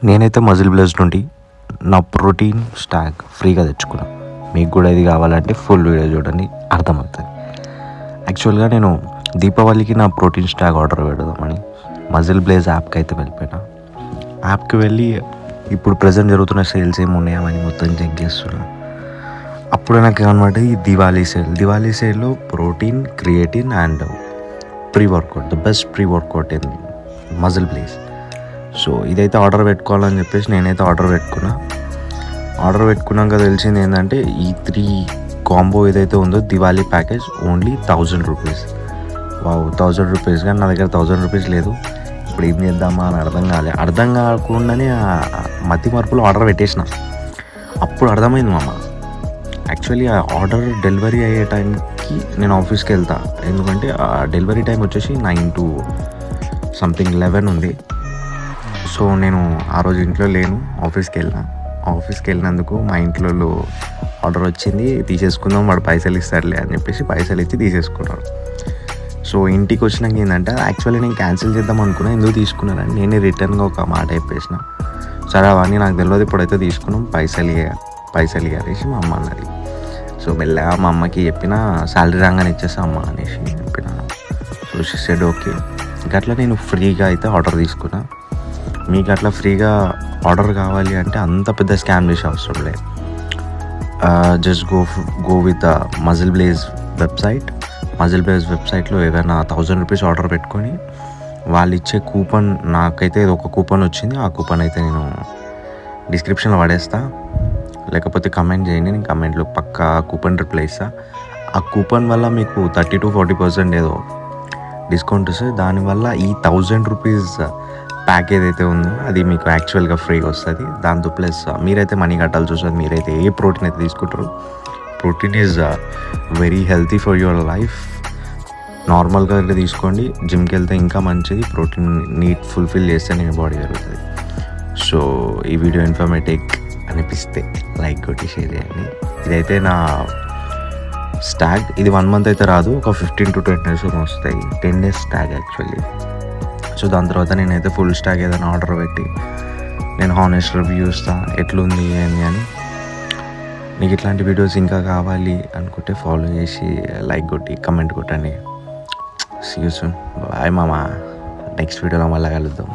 నేనైతే muscle bless నుండి నా ప్రోటీన్ స్టాక్ ఫ్రీగా తెచ్చుకున్నాను. మీకు కూడా ఇది కావాలంటే ఫుల్ వీడియో చూడండి, అర్థమవుతుంది. యాక్చువల్గా నేను దీపావళికి నా ప్రోటీన్ స్టాక్ ఆర్డర్ పెడదామని మజిల్ బ్లేజ్ యాప్కి అయితే వెళ్ళిపోయినా. యాప్కి వెళ్ళి ఇప్పుడు ప్రజెంట్ జరుగుతున్న సేల్స్ ఏమున్నాయో అని మొత్తం చెక్ చేస్తున్నా. అప్పుడు నాకు ఏమన్నమాట, ఈ దివాళీ సేల్లో protein, creatine and pre workout, the best pre workout in muscle blaze. So ఇదైతే ఆర్డర్ పెట్టుకోవాలని చెప్పేసి నేనైతే ఆర్డర్ పెట్టుకున్నాక తెలిసింది ఏంటంటే, ఈ 3 కాంబో ఏదైతే ఉందో Diwali package only 1000 rupees. Wow, 1000 rupees. కానీ నా దగ్గర 1000 రూపీస్ లేదు. ఇప్పుడు ఏం చేద్దామా అని అర్థం కాకుండానే మతి మార్పులో ఆర్డర్ పెట్టేసిన. అప్పుడు అర్థమైంది మామ, యాక్చువల్లీ ఆ ఆర్డర్ డెలివరీ అయ్యే టైంకి నేను ఆఫీస్కి వెళ్తా. ఎందుకంటే ఆ డెలివరీ టైం వచ్చేసి 9 to సంథింగ్ 11 ఉంది. సో నేను ఆ రోజు ఇంట్లో లేను, ఆఫీస్కి వెళ్ళినందుకు మా ఇంట్లో ఆర్డర్ వచ్చింది, తీసేసుకుందాం, వాడు పైసలు ఇస్తాడులే అని చెప్పేసి పైసలు ఇచ్చి తీసేసుకున్నాడు. సో ఇంటికి వచ్చినాక ఏంటంటే, యాక్చువల్లీ నేను క్యాన్సిల్ చేద్దాం అనుకున్నా. ఎందుకు తీసుకున్నానని నేనే రిటర్న్గా ఒక మాట చెప్పేసిన. సరే అవన్నీ నాకు తెలియదు, ఇప్పుడైతే తీసుకున్నాం, పైసలు ఇవ్వనేసి మా అమ్మ అన్నది. సో మెల్లగా మా అమ్మకి చెప్పిన, శాలరీ రాగానే ఇచ్చేసా అమ్మ అనేసి చెప్పిన. So she said okay. అట్లా నేను ఫ్రీగా అయితే ఆర్డర్ తీసుకున్నా. మీకు అట్లా ఫ్రీగా ఆర్డర్ కావాలి అంటే అంత పెద్ద స్కామ్ చేసే అవసరం లేదు. Just go with the muscle blaze వెబ్సైట్లో ఏదైనా 1000 రూపీస్ ఆర్డర్ పెట్టుకొని వాళ్ళు ఇచ్చే కూపన్, నాకైతే ఒక కూపన్ వచ్చింది. ఆ కూపన్ అయితే నేను డిస్క్రిప్షన్లో పడేస్తా, లేకపోతే కమెంట్ చేయండి, నేను కమెంట్లో పక్కా కూపన్ రిప్లై ఇస్తా. ఆ కూపన్ వల్ల మీకు 30 to 40% ఏదో డిస్కౌంట్ వస్తుంది. దానివల్ల ఈ 1000 రూపీస్ ప్యాక్ ఏదైతే ఉందో అది మీకు యాక్చువల్గా ఫ్రీగా వస్తుంది. దాంతో ప్లస్ మీరైతే మనీ కట్టాల్సి వస్తుంది. మీరైతే ఏ ప్రోటీన్ అయితే తీసుకుంటారో, protein is very healthy for your life. నార్మల్గా అయితే తీసుకోండి, జిమ్కి వెళ్తే ఇంకా మంచిది. ప్రోటీన్ నీడ్ ఫుల్ఫిల్ చేస్తే మీ బాడీ పెరుగుతుంది. సో ఈ వీడియో ఇన్ఫర్మేటివ్ అనిపిస్తే లైక్ కొట్టి షేర్ చేయండి. ఇదైతే నా స్టాగ్, ఇది 1 month అయితే రాదు, ఒక 15 to 20 days వస్తాయి. 10 days స్టాగ్ యాక్చువల్లీ. సో దాని తర్వాత నేనైతే ఫుల్ స్టాగ్ ఏదైనా ఆర్డర్ పెట్టి నేను హానెస్ట్ రివ్యూ ఇస్తా, ఎట్లుంది ఏంది అని. నీకు ఇట్లాంటి వీడియోస్ ఇంకా కావాలి అనుకుంటే ఫాలో చేసి లైక్ కొట్టి కమెంట్ కొట్టండి. See you soon. బాయ్ మామా, నెక్స్ట్ వీడియోలో మళ్ళీ కలుద్దాం.